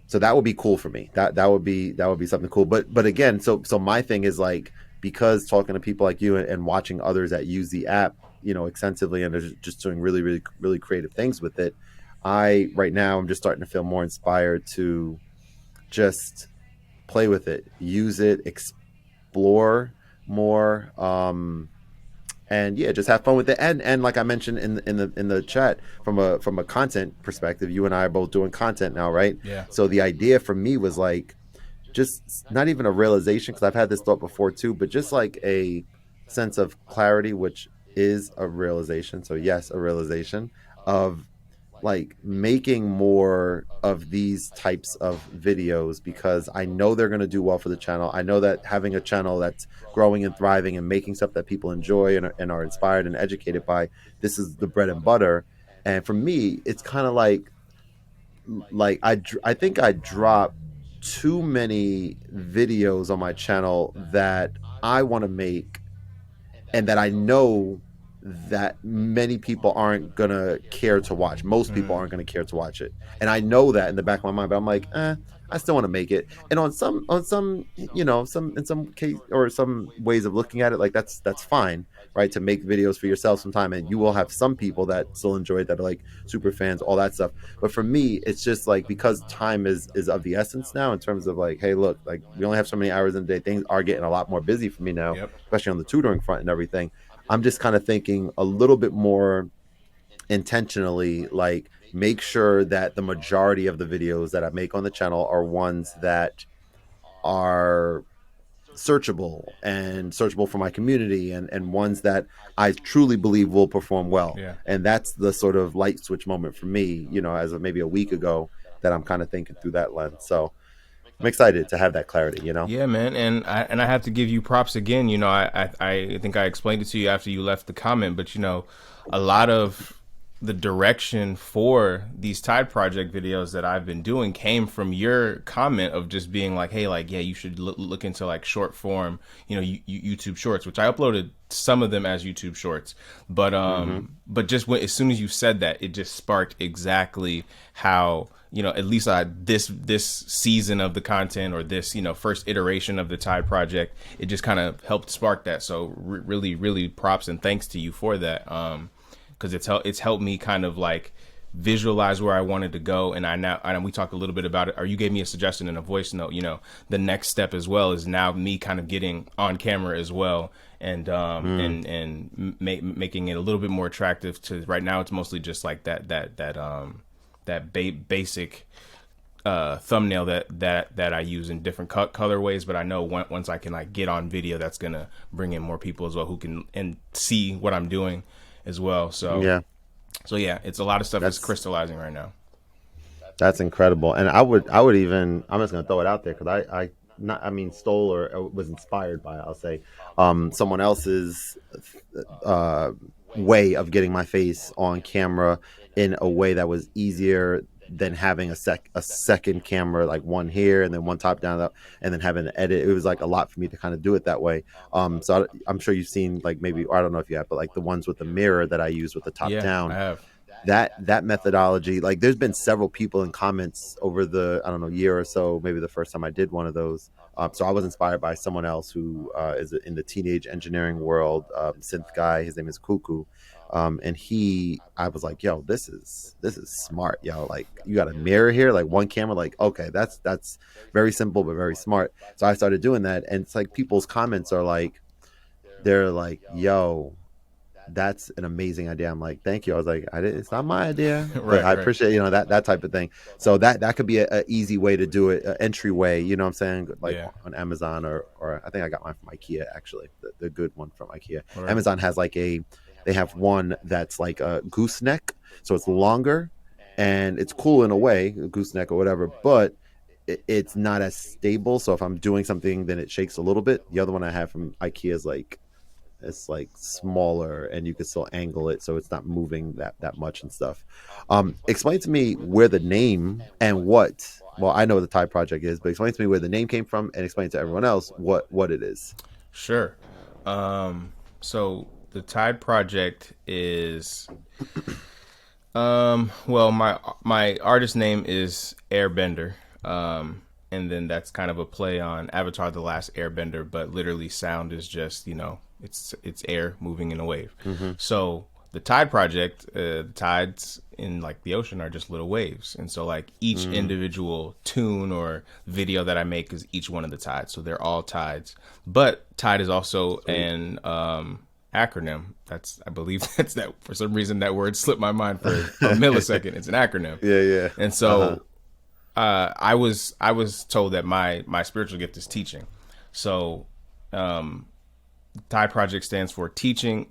So that would be cool for me. That would be something cool. But again, so my thing is like, because talking to people like you and watching others that use the app, extensively, and they're just doing really really really creative things with it. I right now I'm just starting to feel more inspired to just play with it, use it, explore more. And yeah, just have fun with it. And like I mentioned in the chat, from a content perspective, you and I are both doing content now, right? Yeah. So the idea for me was like just not even a realization, because I've had this thought before too, but just like a sense of clarity, which is a realization. So yes, a realization of like making more of these types of videos, because I know they're going to do well for the channel. I know that having a channel that's growing and thriving and making stuff that people enjoy and are inspired and educated by, this is the bread and butter. And for me, it's kind of like I think I drop too many videos on my channel that I want to make, and that I know that many people aren't gonna care to watch. Most people Mm. aren't gonna care to watch it, and I know that in the back of my mind. But I'm like, I still want to make it. And on some, some in some case or some ways of looking at it, like that's fine, right? To make videos for yourself sometime, and you will have some people that still enjoy it, that are like super fans, all that stuff. But for me, it's just like, because time is of the essence now, in terms of like, hey, look, like we only have so many hours in the day. Things are getting a lot more busy for me now, Yep. especially on the tutoring front and everything. I'm just kind of thinking a little bit more intentionally, like make sure that the majority of the videos that I make on the channel are ones that are searchable for my community, and ones that I truly believe will perform well. Yeah. And that's the sort of light switch moment for me, as of maybe a week ago, that I'm kind of thinking through that lens. So I'm excited to have that clarity. Yeah, man, and I have to give you props again. I think I explained it to you after you left the comment, but a lot of the direction for these Tide Project videos that I've been doing came from your comment of just being like, hey, like, yeah, you should look into like short form, YouTube Shorts, which I uploaded some of them as YouTube Shorts, but Mm-hmm. just as soon as you said that, it just sparked exactly how, at least this season of the content, or this, first iteration of the Tide Project, it just kind of helped spark that. So really, really props and thanks to you for that. Because it's helped me kind of like visualize where I wanted to go. And we talked a little bit about it, or you gave me a suggestion in a voice note. The next step as well is now me kind of getting on camera as well, and Mm. making it a little bit more attractive. To right now, it's mostly just like basic thumbnail that I use in different colorways. But I know once I can like get on video, that's gonna bring in more people as well, who can and see what I'm doing as well. So Yeah, yeah, it's a lot of stuff is that's crystallizing right now. That's incredible. And I would even, I'm just gonna throw it out there, because I not I mean stole or was inspired by, I'll say, someone else's uh way of getting my face on camera, in a way that was easier than having a second camera, like one here and then one top down, and then having to edit. It was like a lot for me to kind of do it that way. So I'm sure you've seen, like, maybe, or I don't know if you have, but like the ones with the mirror that I use with the top Yeah, I down, have. that methodology. Like, there's been several people in comments over the, I don't know, year or so, maybe the first time I did one of those. So I was inspired by someone else who is in the teenage engineering world, synth guy. His name is Cuckoo. And I was like, yo, this is smart, yo. Like, you got a mirror here, like one camera, like, okay, that's very simple but very smart. So I started doing that, and it's like people's comments are like, they're like, yo, that's an amazing idea. I'm like, thank you. I was like, it's not my idea, but Right, I right. appreciate, that type of thing. So that could be a easy way to do it, an entryway. You know what I'm saying? Like Yeah. on Amazon, or I think I got mine from IKEA, actually, the good one from IKEA. Or Amazon has like they have one that's like a gooseneck, so it's longer, and it's cool in a way, a gooseneck or whatever, but it's not as stable. So if I'm doing something, then it shakes a little bit. The other one I have from IKEA is like, it's like smaller, and you can still angle it so it's not moving that much and stuff. Explain to me where the name and what, well, I know what the Tide Project is, but explain to me where the name came from, and explain to everyone else what it is. sure. So the Tide Project is well, my artist name is Airbender. And then that's kind of a play on Avatar: The Last Airbender, but literally sound is just, it's air moving in a wave. Mm-hmm. So the Tide Project, the tides in like the ocean are just little waves. And so like each individual tune or video that I make is each one of the tides. So they're all tides. But tide is also Sweet. an acronym. That's, I believe that's that, for some reason that word slipped my mind for a millisecond. It's an acronym. Yeah, yeah. And Uh-huh. so I was told that my spiritual gift is teaching. So Thai Project stands for teaching.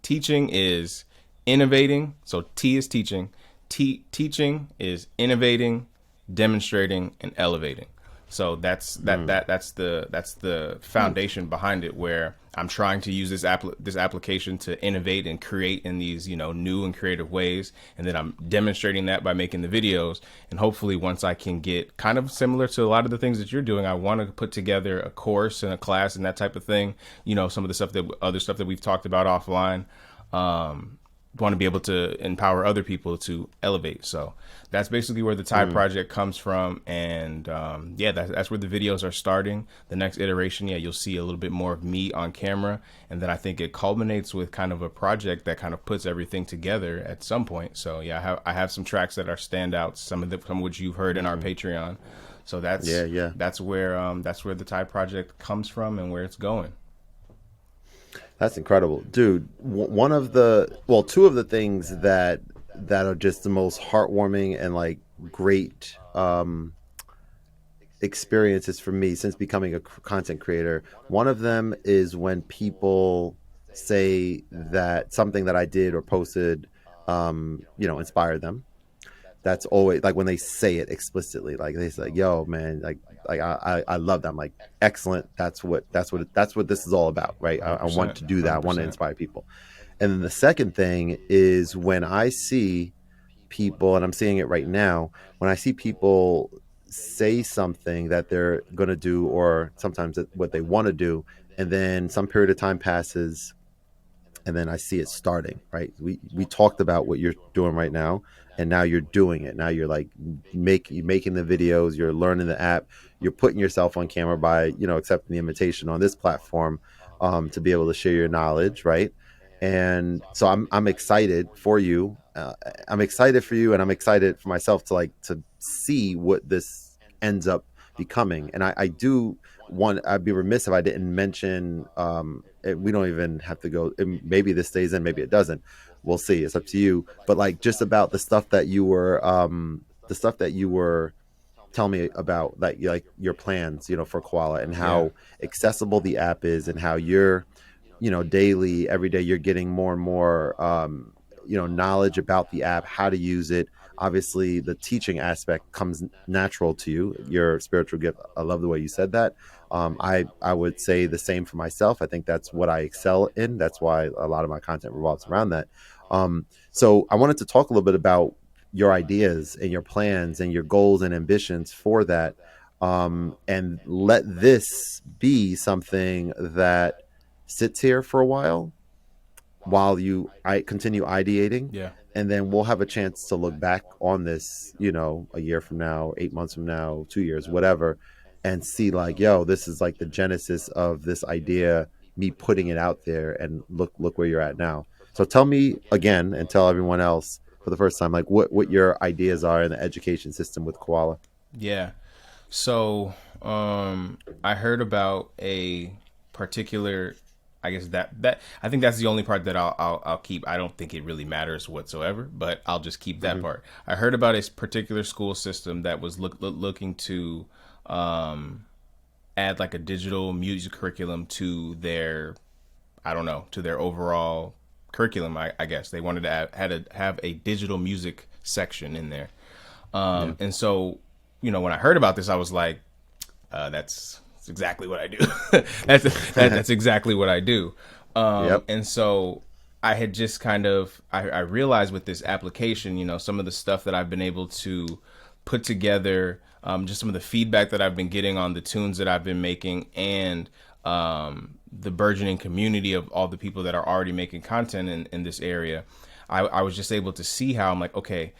Teaching is innovating. So T is teaching. Teaching is innovating, demonstrating, and elevating. So that's the foundation behind it. Where I'm trying to use this application to innovate and create in these new and creative ways, and then I'm demonstrating that by making the videos. And hopefully, once I can get kind of similar to a lot of the things that you're doing, I want to put together a course and a class and that type of thing. Some of the other stuff that we've talked about offline. Want to be able to empower other people to elevate. So that's basically where the Thai project comes from. And yeah, that's where the videos are starting. The next iteration, yeah, you'll see a little bit more of me on camera. And then I think it culminates with kind of a project that kind of puts everything together at some point. So yeah, I have some tracks that are standouts, some of which you've heard in our Patreon. So Yeah, yeah. that's where the Thai project comes from and where it's going. That's incredible, dude. One of the, well, two of the things that are just the most heartwarming and like great experiences for me since becoming a content creator. One of them is when people say that something that I did or posted, inspired them. That's always like when they say it explicitly, like they say, "Yo, man, like I love them." Like, excellent. That's what this is all about, right? I want 100%. to do that. I want to 100%. inspire people. And then the second thing is when I see people, and I'm seeing it right now, when I see people say something that they're going to do, or sometimes what they want to do, and then some period of time passes, and then I see it starting. Right? We talked about what you're doing right now, and now you're doing it. Now you're like you're making the videos, you're learning the app, you're putting yourself on camera by accepting the invitation on this platform, to be able to share your knowledge, right? And so I'm excited for you. I'm excited for you, and I'm excited for myself to see what this ends up becoming. And I do want. I'd be remiss if I didn't mention. We don't even have to go. Maybe this stays in, maybe it doesn't. We'll see. It's up to you. But like just about the stuff that you were telling me about, like your plans, for Koala, and Yeah. how accessible the app is, and how you're daily, every day, you're getting more and more, knowledge about the app, how to use it. Obviously, the teaching aspect comes natural to you, your spiritual gift. I love the way you said that. I would say the same for myself. I think that's what I excel in. That's why a lot of my content revolves around that. So I wanted to talk a little bit about your ideas and your plans and your goals and ambitions for that. And let this be something that sits here for a while I continue ideating, Yeah. and then we'll have a chance to look back on this, a year from now, 8 months from now, 2 years, whatever, and see like, yo, this is like the genesis of this idea, me putting it out there, and look where you're at now. So tell me again, and tell everyone else for the first time, like what your ideas are in the education system with Koala. Yeah. So, I heard about a particular. I guess that I think that's the only part that I'll keep. I don't think it really matters whatsoever, but I'll just keep that Hmm. part. I heard about a particular school system that was looking to add like a digital music curriculum to their, I don't know, to their overall curriculum. I guess they wanted to have a digital music section in there. Yeah. And so, when I heard about this, I was like, that's exactly what I do. That's exactly what I do. Yep. And so I had just kind of, I realized with this application, some of the stuff that I've been able to put together, just some of the feedback that I've been getting on the tunes that I've been making, and the burgeoning community of all the people that are already making content in this area. I was just able to see how I'm like, okay,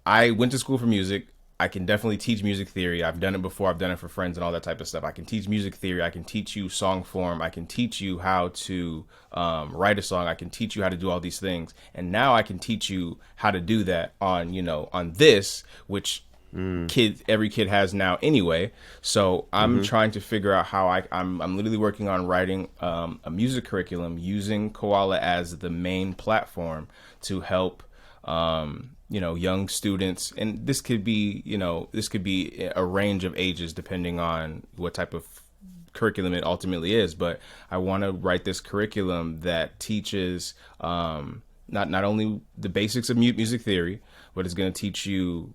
I went to school for music. I can definitely teach music theory. I've done it before. I've done it for friends and all that type of stuff. I can teach music theory. I can teach you song form. I can teach you how to write a song. I can teach you how to do all these things. And now I can teach you how to do that on, on this, which every kid has now anyway. So I'm Mm-hmm. trying to figure out how I'm literally working on writing a music curriculum using Koala as the main platform to help young students. And this could be, this could be a range of ages depending on what type of curriculum it ultimately is. But I want to write this curriculum that teaches not only the basics of music theory, but it's going to teach you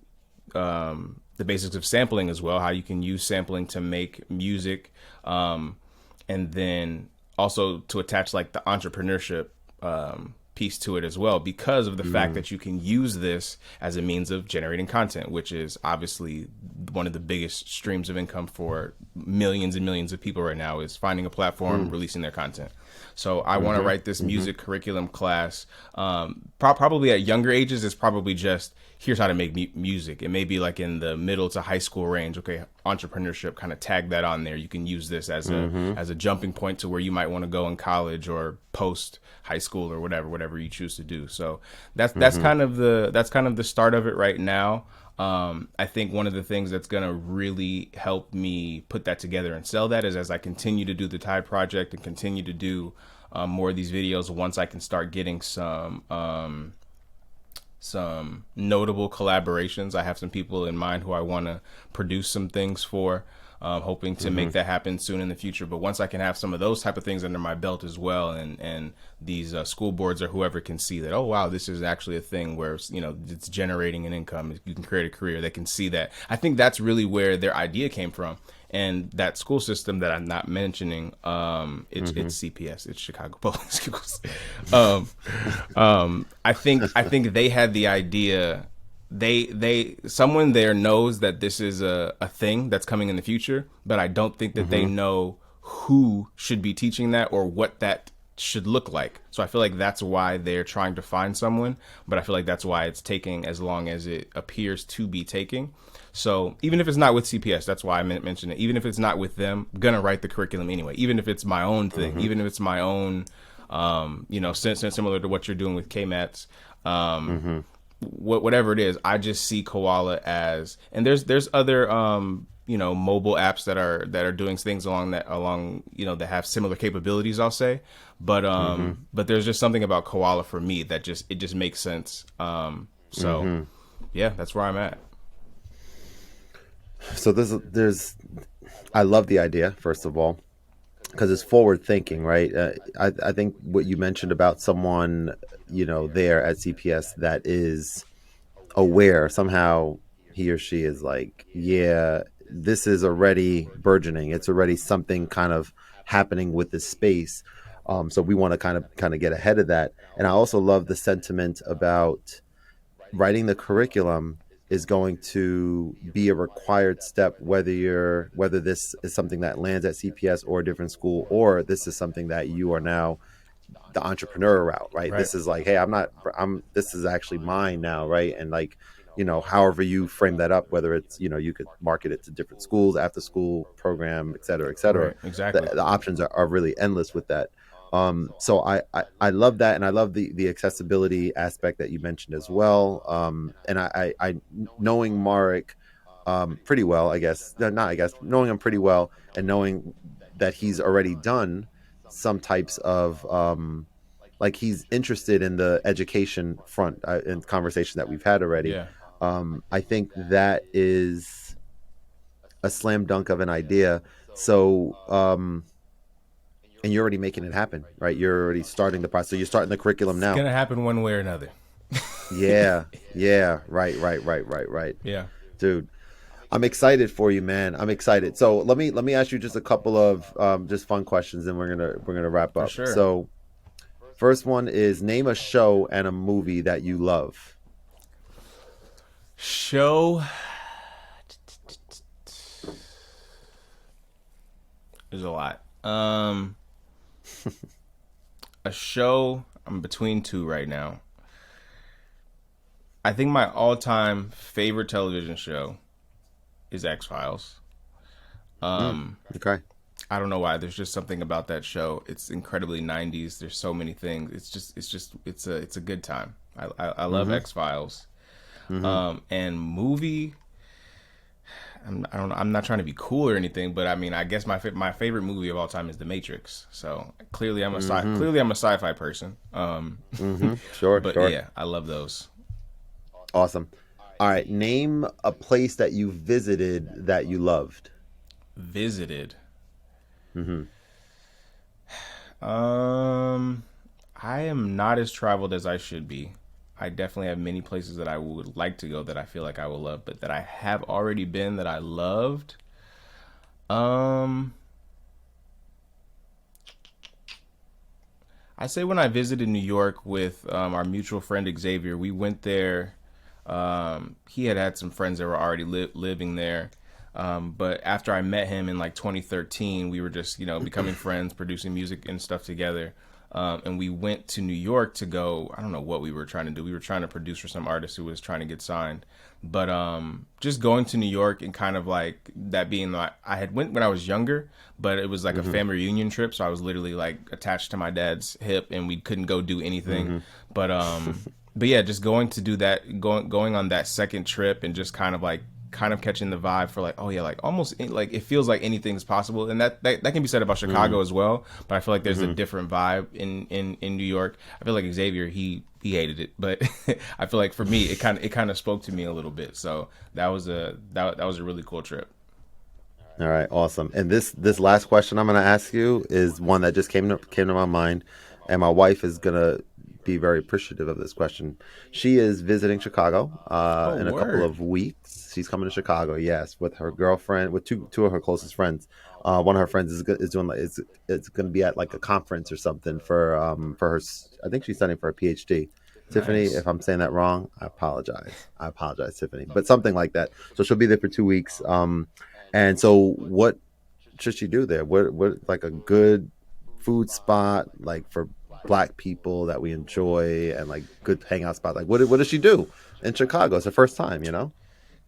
the basics of sampling as well, how you can use sampling to make music, and then also to attach like the entrepreneurship piece to it as well, because of the fact that you can use this as a means of generating content, which is obviously one of the biggest streams of income for millions and millions of people right now, is finding a platform, releasing their content. So I want to write this music curriculum class. Probably at younger ages, it's probably just here's how to make music. It may be like in the middle to high school range. Okay, entrepreneurship, kind of tag that on there. You can use this as a jumping point to where you might want to go in college or post high school or whatever you choose to do. So that's kind of the start of it right now. I think one of the things that's going to really help me put that together and sell that is as I continue to do the Tide Project and continue to do more of these videos, once I can start getting some notable collaborations. I have some people in mind who I want to produce some things for, hoping to make that happen soon in the future. But once I can have some of those type of things under my belt as well, and these school boards or whoever can see that, oh wow, this is actually a thing where it's generating an income, you can create a career. They can see that. I think that's really where their idea came from. And that school system that I'm not mentioning, it's CPS, it's Chicago Public Schools. I think they had the idea. Someone there knows that this is a thing that's coming in the future, but I don't think that they know who should be teaching that or what that should look like. So I feel like that's why they're trying to find someone, but I feel like that's why it's taking as long as it appears to be taking. So even if it's not with CPS, that's why I mentioned it. Even if it's not with them, I'm gonna write the curriculum anyway. Even if it's my own thing, even if it's my own, similar to what you're doing with KMATs, whatever it is, I just see Koala as, and there's other mobile apps that are doing things along that have similar capabilities, I'll say, but there's just something about Koala for me that just makes sense. Yeah, that's where I'm at. So I love the idea, first of all, because it's forward thinking, right? I think what you mentioned about someone, there at CPS that is aware somehow, he or she is like, yeah, this is already burgeoning. It's already something kind of happening with this space. So we want to kind of get ahead of that. And I also love the sentiment about writing the curriculum is going to be a required step, whether this is something that lands at CPS or a different school, or this is something that you are now the entrepreneur route, right? Right. This is like, hey, this is actually mine now, right? And like, however you frame that up, whether it's, you could market it to different schools, after school program, et cetera, et cetera. Right. Exactly. The options are really endless with that. So I love that, and I love the accessibility aspect that you mentioned as well. And I knowing Marek pretty well, I guess, not I guess, knowing him pretty well, and knowing that he's already done some types of like he's interested in the education front, in conversation that we've had already. Yeah. I think that is a slam dunk of an idea. So and you're already making it happen, right? You're already starting the process. So you're starting the curriculum It's now. gonna happen one way or another. Yeah, yeah, right, Yeah. dude. I'm excited for you, man. I'm excited. So let me ask you just a couple of just fun questions, and we're gonna wrap For up. sure. So first one is, name a show and a movie that you love. Show. There's a lot. A show. I'm between two right now. I think my all-time favorite television show is X Files. Mm, okay. I don't know why. There's just something about that show. It's incredibly '90s. There's so many things. It's a good time. I love Mm-hmm. X Files. Mm-hmm. And movie. I don't know. I'm not trying to be cool or anything, but I mean, I guess my favorite movie of all time is The Matrix. So Mm-hmm. clearly I'm a sci-fi person. Mm-hmm. Sure, But sure. yeah, I love those. Awesome. All right. Name a place that you visited that you loved. Visited. Mm-hmm. Um, I am not as traveled as I should be. I definitely have many places that I would like to go that I feel like I will love, but that I have already been that I loved. Um, I say when I visited New York with our mutual friend Xavier, we went there. He had some friends that were already living there. But after I met him in like 2013, we were just, becoming friends, producing music and stuff together. And we went to New York to go. I don't know what we were trying to do. We were trying to produce for some artist who was trying to get signed. But just going to New York and kind of like that being like I had went when I was younger, but it was like a Mm-hmm. family reunion trip, so I was literally like attached to my dad's hip, and we couldn't go do anything. Mm-hmm. But but yeah, just going to do that, going on that second trip, and just kind of catching the vibe for like, oh yeah, like almost like it feels like anything's possible, and that can be said about Mm-hmm. Chicago as well. But I feel like there's a Mm-hmm. different vibe in New York. I feel like Xavier he hated it, but I feel like for me it kind of spoke to me a little bit. So that was a really cool trip. All right, awesome. And this last question I'm going to ask you is one that just came to my mind, and my wife is going to be very appreciative of this question. She is visiting Chicago Oh in a couple word, of weeks. She's coming to Chicago, yes, with her girlfriend, with two of her closest friends. One of her friends is doing like it's going to be at like a conference or something for her. I think she's studying for a PhD. Tiffany, nice. if I'm saying that wrong, I apologize. I apologize, Tiffany, but something like that. So she'll be there for 2 weeks. And so, what should she do there? What like a good food spot like for Black people that we enjoy and like good hangout spot? Like, what does she do in Chicago? It's her first time, you know.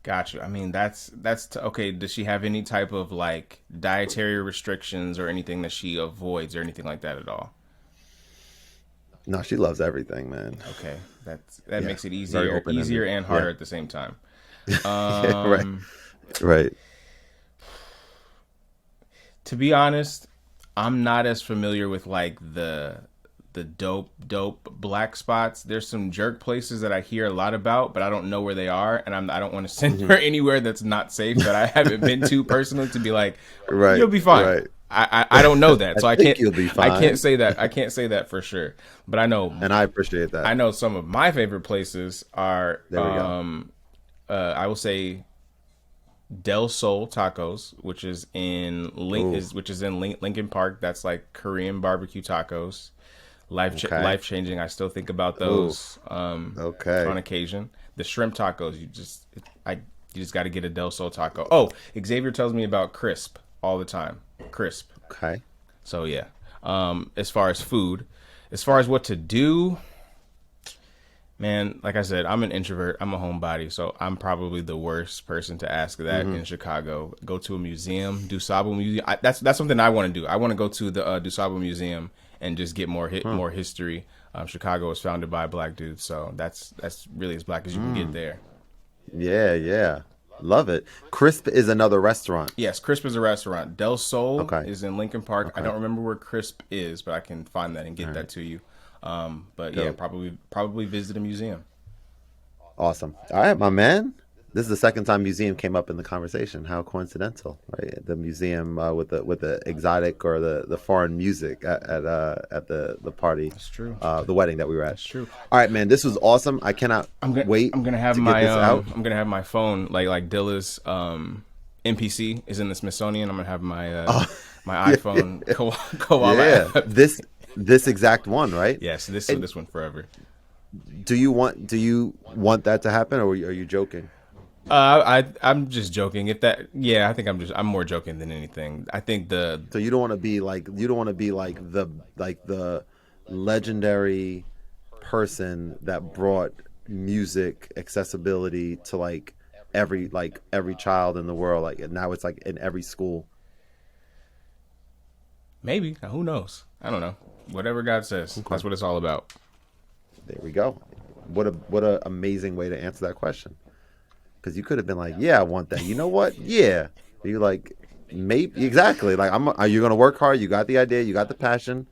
Gotcha. I mean, okay. Does she have any type of like dietary restrictions or anything that she avoids or anything like that at all? No, she loves everything, man. Okay, that Yeah, makes it very open easier ended. and Yeah, harder at the same time. yeah, right, Um, right. to be honest, I'm not as familiar with like the dope black spots. There's some jerk places that I hear a lot about, but I don't know where they are, and I don't want to send Hmm. her anywhere that's not safe that I haven't been to personally to be like, Right, you'll be fine. right. I don't know that, I so think you'll be I can't fine, say that for sure. But and I appreciate that. I know some of my favorite places are There we go. I will say Del Sol Tacos, which is Oh, in Lincoln Park. That's like Korean barbecue tacos. okay. Life changing. I still think about Oh, those on okay. occasion. The shrimp tacos, you just got to get a Del Sol taco. Oh, Xavier tells me about Crisp all the time. Crisp. Okay. So yeah. As far as food, as far as what to do, man, like I said, I'm an introvert. I'm a homebody, so I'm probably the worst person to ask that Hmm. in Chicago. Go to a museum, Dusable Museum. That's something I want to do. I want to go to the Dusable Museum and just get Huh. more history. Chicago was founded by a black dude, so that's really as black as you can get Mm. there. Yeah, yeah. Love it. Crisp is another restaurant. Yes, Crisp is a restaurant. Del Sol Okay. is in Lincoln Park. I Okay. don't remember where Crisp is, but I can find that and All get that right. to you. But yeah, Dope. probably visit a museum. Awesome. All right, my man. This is the second time museum came up in the conversation. How coincidental, right? The museum with the exotic or the foreign music at the party, That's true. the wedding that we were at. That's true. All right, man. This was awesome. I cannot wait I'm gonna have to get this out. I'm gonna have my phone like Dilla's NPC is in the Smithsonian. I'm gonna have Oh, my yeah, iPhone yeah, koala yeah. app. This exact one, right? Yes, And this one forever. do you want that to happen, or are you joking? I'm just joking. If that yeah, I think I'm more joking than anything. I think the So you don't want to be like the legendary person that brought music accessibility to like every child in the world. Like and now it's like in every school. Maybe. Who knows? I don't know. Whatever God says, Okay, that's what it's all about. there we go. What a amazing way to answer that question. Because you could have been like, yeah, I want that. You know what? Yeah. You like maybe exactly like I'm. Are you gonna work hard? You got the idea. You got the passion,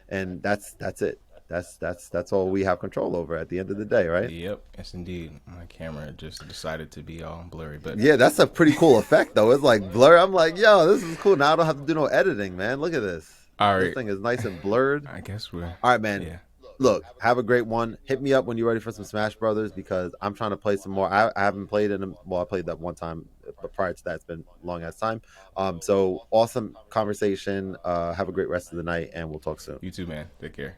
and that's it. That's all we have control over at the end of the day, right? Yep, yes indeed. My camera just decided to be all blurry, but Yeah, that's a pretty cool effect though. It's like blur. I'm like, yo, this is cool. Now I don't have to do no editing, man. Look at this. all This right. thing is nice and blurred. I guess we're All right, man. yeah. Look, have a great one. Hit me up when you're ready for some Smash Brothers because I'm trying to play some more. I haven't played in them. Well, I played that one time, but prior to that, it's been a long ass time. So awesome conversation. Have a great rest of the night, and we'll talk soon. You too, man. Take care.